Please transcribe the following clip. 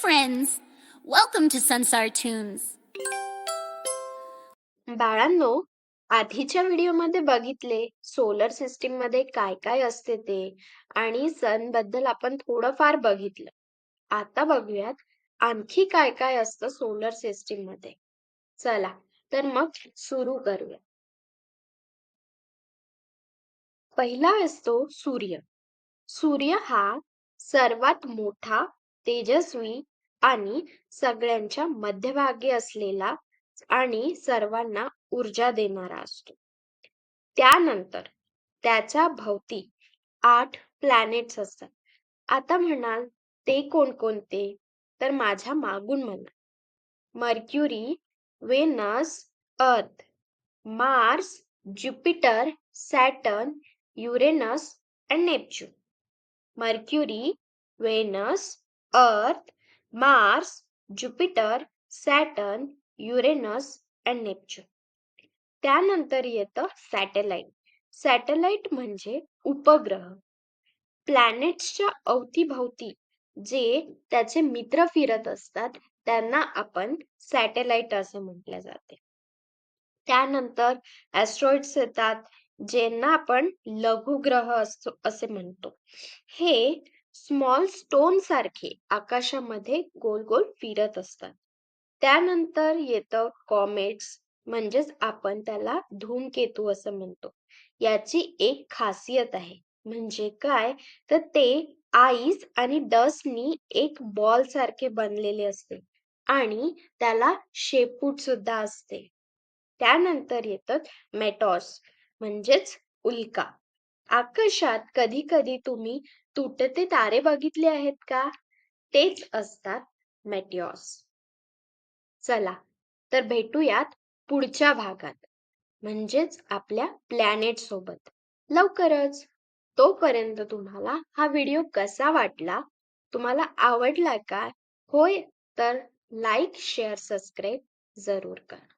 friends! Welcome to Sunsar Tunes. बाळांनो, आधीच्या व्हिडिओमध्ये बघितले सोलर सिस्टीम मध्ये काय काय असते ते आणि सन बद्दल आपण थोडंफार बघितलं. आता बघूयात आणखी काय काय असतं सोलर सिस्टीम मध्ये. चला तर मग सुरू करूया. पहिला असतो सूर्य. सूर्य हा सर्वात मोठा, तेजस्वी आणि सगळ्यांच्या मध्यभागी असलेला आणि सर्वांना ऊर्जा देणारा असतो. त्यानंतर त्याच्या भोवती 8 प्लॅनेट्स असतात. आता म्हणाल ते कोणकोणते? तर माझ्या मागून म्हणा. मर्क्युरी, वेनस, अर्थ, मार्स, ज्युपिटर, सॅटर्न, युरेनस आणि नेपच्यून. मर्क्युरी, वेनस, अर्थ, मार्स, ज्युपिटर, सॅटर्न, युरेनस आणि नेपच्यून. त्यानंतर येतं सॅटेलाइट. सॅटेलाइट म्हणजे उपग्रह. प्लॅनेट्सच्या अवतीभवती जे त्याचे मित्र फिरत असतात त्यांना आपण सॅटेलाइट असे म्हटले जाते. त्यानंतर ॲस्ट्रॉइड्स येतात ज्यांना आपण लघुग्रह असे म्हणतो. हे स्मॉल स्टोन सारखे आकाशामध्ये गोल गोल फिरत असतात. त्यानंतर येतं कॉमेट्स, म्हणजेच आपण त्याला धूमकेतू असं म्हणतो. याची एक खासियत आहे, म्हणजे काय तर ते आईस आणि डस्टनी एक बॉल सारखे बनलेले असते आणि त्याला शेपूट सुद्धा असते. त्यानंतर येतात मेटॉर्स, म्हणजेच उल्का. आकाशात कधी कधी तुम्ही तुटते तारे बघितले आहेत का? तेच असतात मेटिऑर्स. चला तर भेटूयात पुढच्या भागात, म्हणजेच आपल्या प्लॅनेट सोबत लवकरच. तोपर्यंत तुम्हाला हा व्हिडिओ कसा वाटला? तुम्हाला आवडला का? होय तर लाईक, शेअर, सबस्क्राईब जरूर करा.